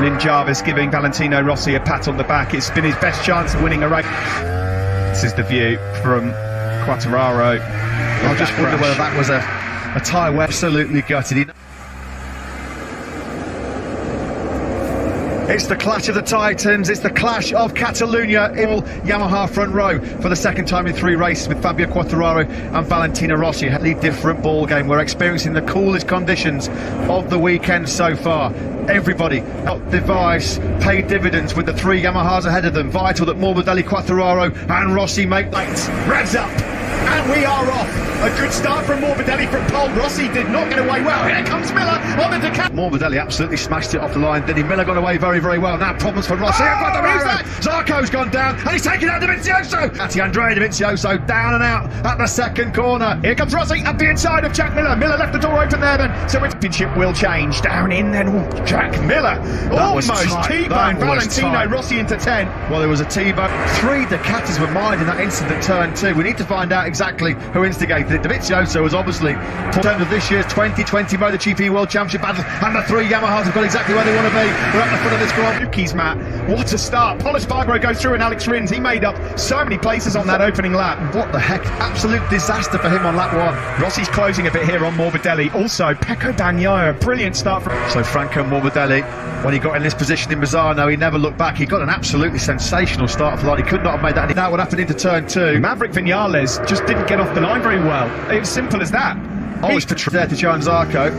Lynn Jarvis giving Valentino Rossi a pat on the back. It's been his best chance of winning a race. This is the view from Quartararo. I just wonder whether that was a tyre where absolutely gutted. It's the clash of the Titans, it's the clash of Catalunya in Yamaha front row for the second time in 3 races with Fabio Quartararo and Valentino Rossi. A different ball game. We're experiencing the coolest conditions of the weekend so far. Everybody out device paid dividends with the 3 Yamahas ahead of them. Vital that Morbidelli, Quartararo and Rossi make lights. Revs up and we are off. A good start from Morbidelli from pole. Rossi did not get away well. Here comes Miller on the decap. Morbidelli absolutely smashed it off the line. Then Miller got away very, very well. Now problems for Rossi. Zarco's gone down and he's taken out Dovizioso. Andrea Dovizioso down and out at the second corner. Here comes Rossi at the inside of Jack Miller. Miller left the door open there then. So its championship will change. Down in then. Ooh, Jack Miller. Almost T-bone Valentino Rossi into 10. Well, there was a T-bone. 3 Ducatis were mined in that incident turn 2. We need to find out exactly who instigated it. Dovizioso was obviously in terms of this year's 2020 MotoGP World Championship battle, and the 3 Yamahas have got exactly where they want to be. We're at the front of this Grand Prix, Matt. What a start. Pol Espargaro goes through and Alex Rins, he made up so many places on that opening lap. What the heck? Absolute disaster for him on lap 1. Rossi's closing a bit here on Morbidelli. Also, Pecco Bagnaia, brilliant start from... So Franco Morbidelli, when he got in this position in Misano, he never looked back. He got an absolutely sensational start for the line. He could not have made that. Now what happened into turn 2? Maverick Vinales just didn't get off the line very well. It was simple as that. Oh, it's there to Joan Zarco.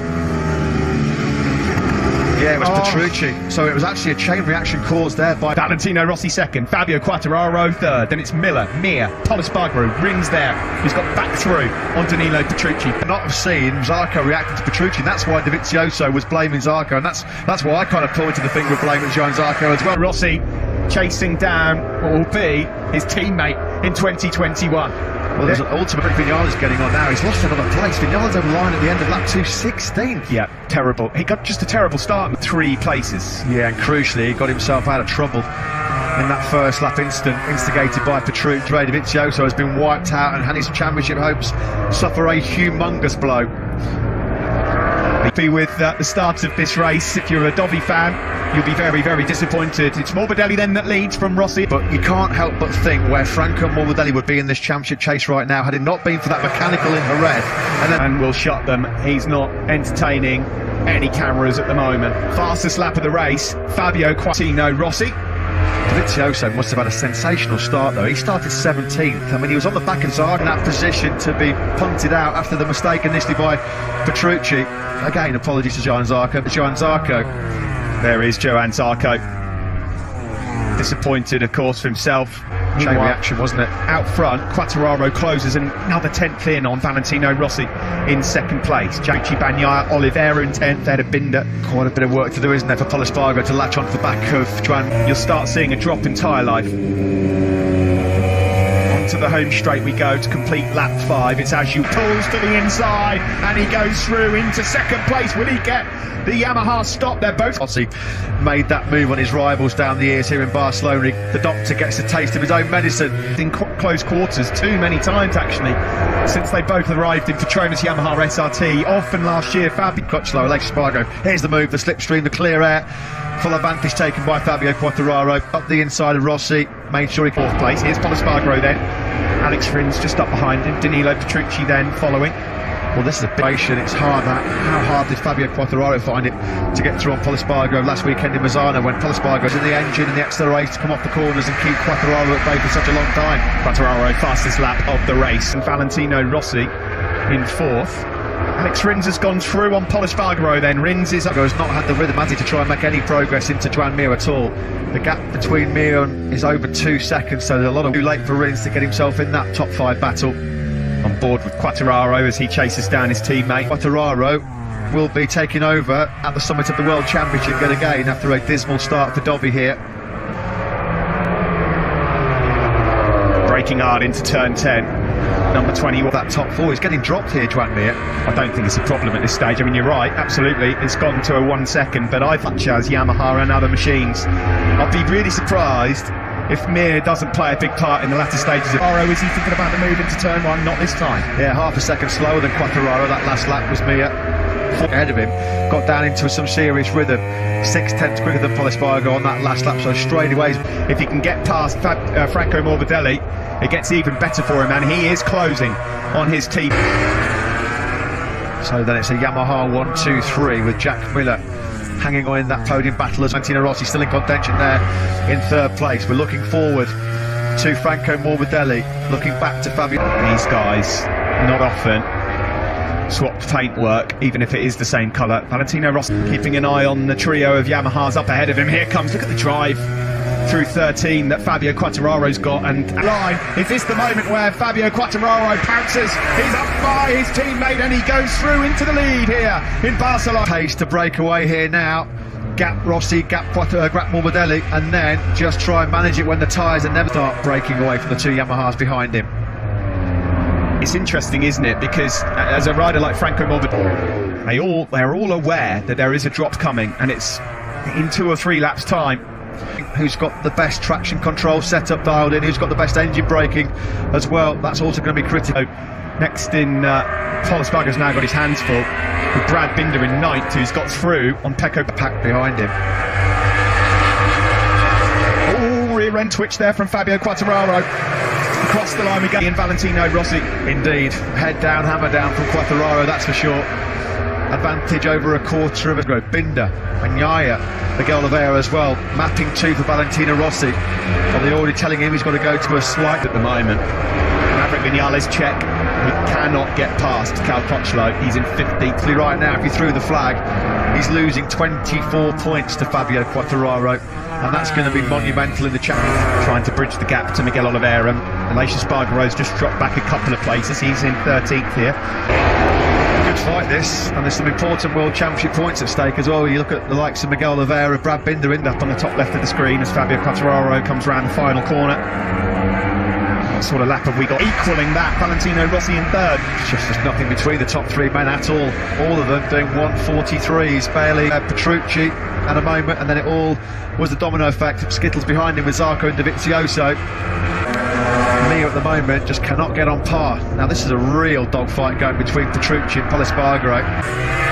Yeah, it was Petrucci. So it was actually a chain reaction caused there by Valentino Rossi second, Fabio Quartararo third, then it's Miller, Mir, Pol Espargaro, Rins there. He's got back through on Danilo Petrucci. Not have seen Zarco reacting to Petrucci, and that's why Dovizioso was blaming Zarco, and that's why I kind of pointed the finger of blame at Joan Zarco as well. Rossi chasing down what will be his teammate in 2021. Well, there's an ultimate Vinales getting on now. He's lost another place. Vinales over the line at the end of lap 2:16. Yeah, terrible. He got just a terrible start with 3 places. Yeah, and crucially, he got himself out of trouble in that first lap incident instigated by Petrucci. Dovizioso has been wiped out and had his championship hopes suffer a humongous blow. Be with the start of this race. If you're a Dovi fan, you'll be very, very disappointed. It's Morbidelli then that leads from Rossi. But you can't help but think where Franco Morbidelli would be in this championship chase right now had it not been for that mechanical in Jerez. And we'll shut them. He's not entertaining any cameras at the moment. Fastest lap of the race, Fabio Quartararo Rossi. Dovizioso must have had a sensational start though. He started 17th. I mean, he was on the back of Zarco in that position to be punted out after the mistake initially by Petrucci. Again, apologies to Joan Zarco. Joan Zarco. There is Joan Zarco. Disappointed, of course, for himself. Chain reaction, wasn't it? Out front, Quartararo closes and another 10th in on Valentino Rossi in second place. Pecco Bagnaia, Oliveira in 10th, Ed Binder. Quite a bit of work to do, isn't there, for Pol Espargaro to latch onto the back of Joan. You'll start seeing a drop in tyre life. To the home straight we go to complete lap 5. It's as you pulls to the inside and he goes through into second place. Will he get the Yamaha stop? They're both... Rossi made that move on his rivals down the ears here in Barcelona. The doctor gets a taste of his own medicine. In close quarters too many times actually since they both arrived in Petronas Yamaha SRT. Often last year, Fabio Crutchlow, Alex Espargaro. Here's the move, the slipstream, the clear air. Full advantage taken by Fabio Quartararo. Up the inside of Rossi, made sure he 4th place. Here's Pol Espargaro then. Alex Rins just up behind him. Danilo Petrucci then following. Well, this is a patient. It's hard. How hard did Fabio Quartararo find it to get through on Pol Espargaro last weekend in Misano when Pol Espargaro's in the engine and the accelerator to come off the corners and keep Quartararo at bay for such a long time. Quartararo, fastest lap of the race, and Valentino Rossi in 4th. Alex Rins has gone through on Pol Espargaro then. Rins has not had the rhythm, has he, to try and make any progress into Joan Mir at all. The gap between Mir is over 2 seconds, so there's a lot of too late for Rins to get himself in that top 5 battle. On board with Quartararo as he chases down his teammate. Quartararo will be taking over at the summit of the World Championship yet again after a dismal start for Dovi here. Braking hard into turn 10. Number 20, that top 4 is getting dropped here, Joan Mir. I don't think it's a problem at this stage. I mean, you're right, absolutely. It's gone to a 1 second, but I think as Yamaha and other machines, I'd be really surprised if Mir doesn't play a big part in the latter stages of Quartararo. Is he thinking about the move into turn 1? Not this time. Yeah, half a second slower than Quartararo. That last lap was Mir. ahead of him, got down into some serious rhythm. 6/10 quicker than Pol Espargaro on that last lap, so straight away. If he can get past Franco Morbidelli, it gets even better for him, and he is closing on his team. So then it's a Yamaha 1-2-3 with Jack Miller hanging on in that podium battle as Valentino Rossi still in contention there in third place. We're looking forward to Franco Morbidelli, looking back to Fabio. These guys, not often swap paintwork, even if it is the same colour. Valentino Rossi keeping an eye on the trio of Yamahas up ahead of him. Here comes, look at the drive through 13 that Fabio Quartararo's got, and line, is this the moment where Fabio Quartararo pounces? He's up by his teammate and he goes through into the lead here in Barcelona. Pace to break away here now. Gap Rossi, gap Morbidelli, and then just try and manage it when the tyres and never start breaking away from the two Yamahas behind him. It's interesting, isn't it? Because as a rider like Franco Morbidelli, they're all aware that there is a drop coming, and it's in 2 or 3 laps time. Who's got the best traction control setup dialed in, who's got the best engine braking as well, that's also going to be critical. Next in, Pol Espargaro's now got his hands full with Brad Binder in 9th, who's got through on Pecco Pack behind him. Oh, rear end twitch there from Fabio Quartararo. Across the line we go in Valentino Rossi. Indeed, head down, hammer down from Quartararo, that's for sure. Advantage over a quarter of a go. Binder, Bagnaia, Miguel Oliveira as well. Mapping 2 for Valentino Rossi. Well, they're already telling him he's got to go to a slight at the moment. Maverick Vinales check. He cannot get past Cal Crutchlow. He's in 15th. Right now, if he threw the flag, he's losing 24 points to Fabio Quartararo, and that's going to be monumental in the championship. Trying to bridge the gap to Miguel Oliveira. Aleix Espargaro's just dropped back a couple of places. He's in 13th here. Good fight this, and there's some important World Championship points at stake as well. You look at the likes of Miguel Oliveira, Brad Binder in up on the top left of the screen as Fabio Quartararo comes round the final corner. What sort of lap have we got equaling that? Valentino Rossi in 3rd. There's nothing between the top 3 men at all. All of them doing 1:43s. Bailey, Petrucci at a moment, and then it all was the domino effect. Skittles behind him with Zarco and Dovizioso. Mio at the moment just cannot get on par. Now this is a real dogfight going between Petrucci and Pol Espargaro.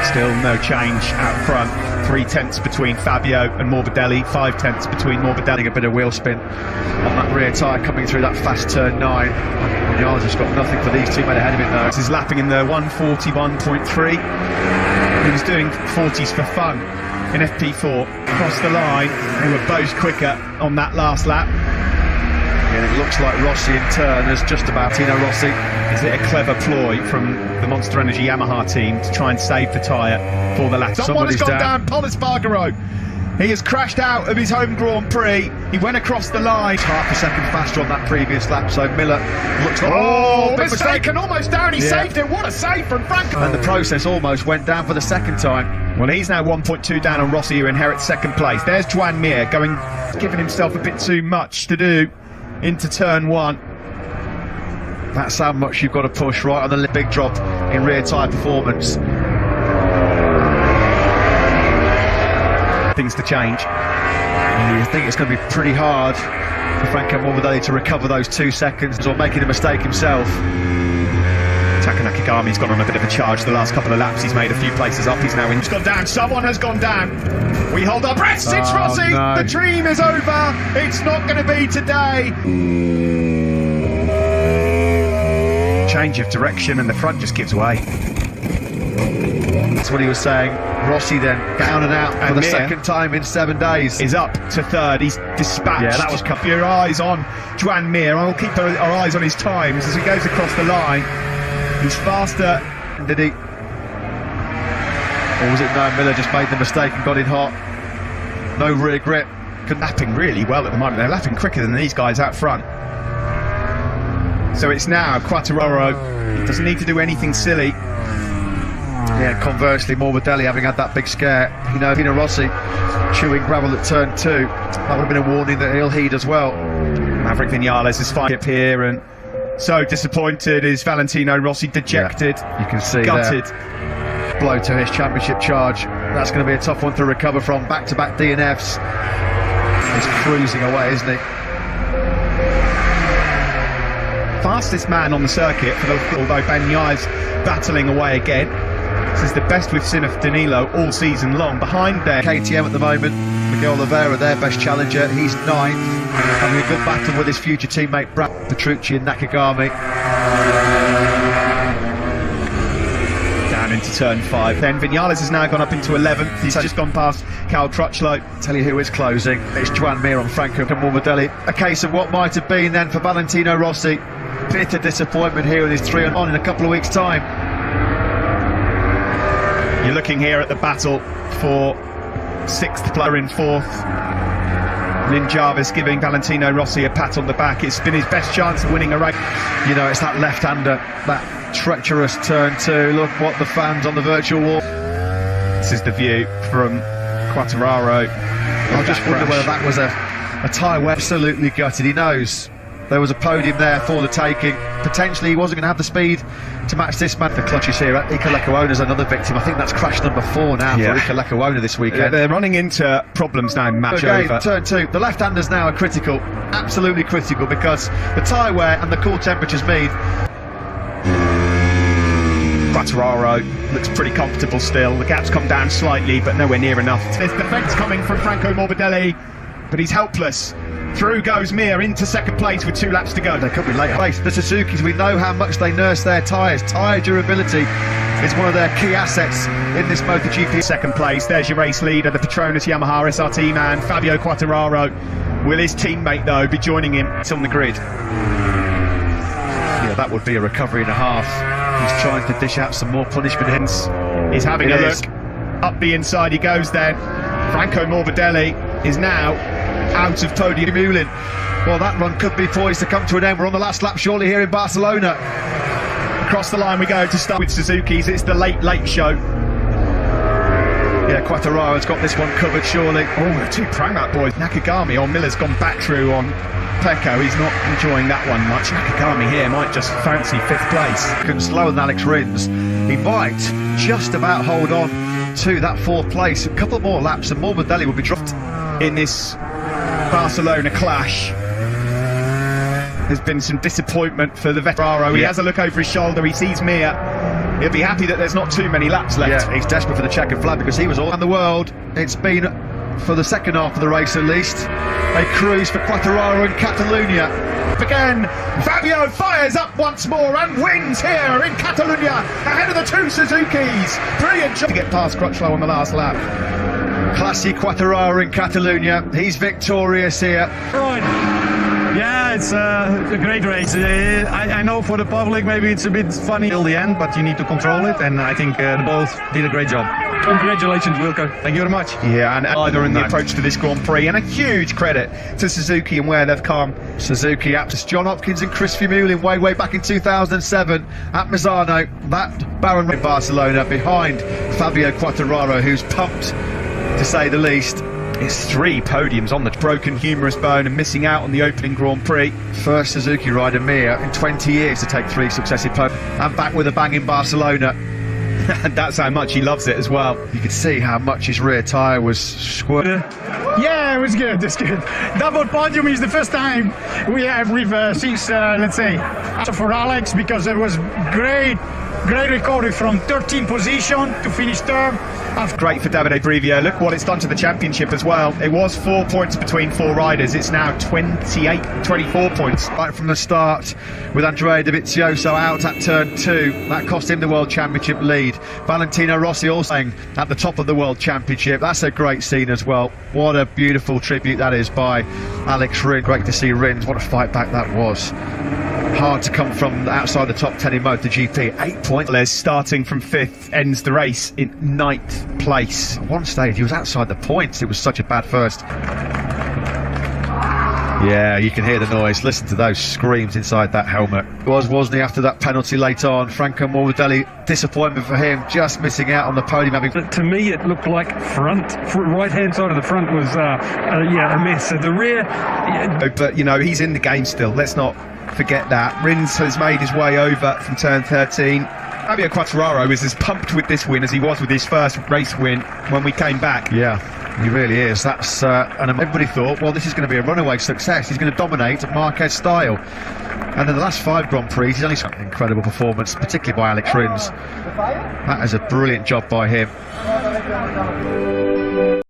Still no change out front. 3/10 between Fabio and Morbidelli, 5/10 between Morbidelli. A bit of wheel spin on that rear tyre coming through that fast turn 9. Vinales has got nothing for these 2 men ahead of him though. This is lapping in the 1:41.3. He was doing 40s for fun in FP4. Across the line, they were both quicker on that last lap. And it looks like Rossi in turn is just about Tino Rossi. Is it a clever ploy from the Monster Energy Yamaha team to try and save the tyre for the lap? Someone has gone down. Pol Espargaro. He has crashed out of his home Grand Prix. He went across the line. Half a second faster on that previous lap, so Miller looks like... Oh, mistake, and almost down. He saved it. What a save from Franco. And the process almost went down for the second time. Well, he's now 1.2 down on Rossi, who inherits 2nd place. There's Joan Mir giving himself a bit too much to do into turn 1. That's how much you've got to push right on the big drop in rear tyre performance. Things to change. You think it's going to be pretty hard for Franco Morbidelli to recover those 2 seconds or making a mistake himself. Taka Nakagami's gone on a bit of a charge the last couple of laps. He's made a few places up. He's now in. He's gone down. Someone has gone down. We hold our breaths. It's Rossi. No. The dream is over. It's not going to be today. Change of direction and the front just gives way. That's what he was saying. Rossi then down and out for the second time in 7 days. Is up to 3rd. He's dispatched. Yeah, that was keep your eyes on Joan Mir. I'll keep our eyes on his times as he goes across the line. He's faster. Did he? Or was it no? Miller just made the mistake and got in hot. No rear grip. Lapping really well at the moment. They're lapping quicker than these guys out front. So it's now Quartararo. He doesn't need to do anything silly. Yeah, conversely, Morbidelli having had that big scare. You know, Tino Rossi chewing gravel at turn 2. That would have been a warning that he'll heed as well. Maverick Vinales is fighting up here, and so disappointed is Valentino Rossi, dejected. Yeah, you can see gutted. There. Blow to his championship charge. That's going to be a tough one to recover from. Back-to-back DNFs. He's cruising away, isn't he? Fastest man on the circuit, although Bagnaia is battling away again. This is the best we've seen of Danilo all season long. Behind there, KTM at the moment, Miguel Oliveira, their best challenger. He's ninth, having a good battle with his future teammate Brad Petrucci and Nakagami. Down into turn 5. Then Vinales has now gone up into 11th. He's just gone past Cal Crutchlow. Tell you who is closing. It's Joan Mir on Franco Morbidelli. A case of what might have been then for Valentino Rossi. Bitter disappointment here with his 3 on in a couple of weeks' time. You're looking here at the battle for 6th player in 4th. Lynn Jarvis giving Valentino Rossi a pat on the back. It's been his best chance of winning a race. You know, it's that left-hander, that treacherous turn 2. Look what the fans on the virtual wall. This is the view from Quartararo. I just wonder whether that was a tyre where absolutely gutted. He knows there was a podium there for the taking. Potentially he wasn't going to have the speed to match this man. The clutches here. Iker Lecuona's another victim. I think that's crash number 4 now for Iker Lecuona this weekend. They're running into problems now in match over. Turn 2. The left-handers now are critical, absolutely critical, because the tyre wear and the cool temperatures mean Quartararo looks pretty comfortable still. The gap's come down slightly, but nowhere near enough. There's defence coming from Franco Morbidelli, but he's helpless. Through goes Mir into 2nd place with 2 laps to go. They could be late. The Suzukis, we know how much they nurse their tyres. Tyre durability is one of their key assets in this MotoGP. 2nd place, there's your race leader, the Petronas Yamaha SRT man, Fabio Quartararo. Will his teammate, though, be joining him? It's on the grid. Yeah, that would be a recovery and a half. He's trying to dish out some more punishment hints. He's having a look. Up the inside he goes then. Franco Morbidelli is now out of podium. Mulin. Well, that run could be poised to come to an end. We're on the last lap shortly here in Barcelona. Across the line we go to start with Suzuki's. It's the late show. Yeah, Quartararo's got this one covered surely. Oh, the 2 Pramac boys. Nakagami on Miller's gone back through on Pecco. He's not enjoying that one much. Nakagami here might just fancy 5th place. Slower than Alex Rins. He might just about hold on to that 4th place. A couple more laps and Morbidelli will be dropped. In this Barcelona clash, there's been some disappointment for the veteran. He has a look over his shoulder, he sees Mir. He'll be happy that there's not too many laps left. Yeah, he's desperate for the checkered flag because he was all around the world. It's been, for the second half of the race at least, a cruise for Quartararo in Catalunya. Again, Fabio fires up once more and wins here in Catalunya, ahead of the 2 Suzukis. Brilliant job to get past Crutchlow on the last lap. Classy Quartararo in Catalunya. He's victorious here. Right. Yeah, it's a great race. I know for the public maybe it's a bit funny till the end, but you need to control it, and I think they both did a great job. Congratulations, Wilco. Thank you very much. Yeah, and either in the approach to this Grand Prix, and a huge credit to Suzuki and where they've come. Suzuki apps John Hopkins and Chris Vermeulen way back in 2007 at Misano. That Baron in Barcelona behind Fabio Quartararo, who's pumped to say the least. It's 3 podiums on the broken humerus bone and missing out on the opening Grand Prix. First Suzuki rider Mir in 20 years to take 3 successive podiums, and back with a bang in Barcelona. And that's how much he loves it as well. You could see how much his rear tyre was squirting. Yeah, it was good. It's good. Double podium is the first time we have since let's say for Alex, because it was great recovery from 13th position to finish 3rd. Great for Davide Brivio. Look what it's done to the championship as well. It was 4 points between 4 riders. It's now 24 points. Right from the start with Andrea Dovizioso out at turn 2. That cost him the World Championship lead. Valentino Rossi also at the top of the World Championship. That's a great scene as well. What a beautiful tribute that is by Alex Rins. Great to see Rins. What a fight back that was. Hard to come from outside the top 10 in MotoGP. 8 points. Les starting from 5th ends the race in 9th place. At one stage he was outside the points. It was such a bad first. Yeah, you can hear the noise. Listen to those screams inside that helmet. Wasn't he, after that penalty late on? Franco Morbidelli, disappointment for him, just missing out on the podium. To me, it looked like right-hand side of the front was a mess. So the rear... But, you know, he's in the game still. Let's not forget that. Rins has made his way over from turn 13. Fabio Quartararo is as pumped with this win as he was with his first race win when we came back. Yeah. He really is. That's and everybody thought, well, this is going to be a runaway success. He's going to dominate Marquez style. And in the last 5 Grand Prix, he's only got an incredible performance, particularly by Alex Rins. That is a brilliant job by him.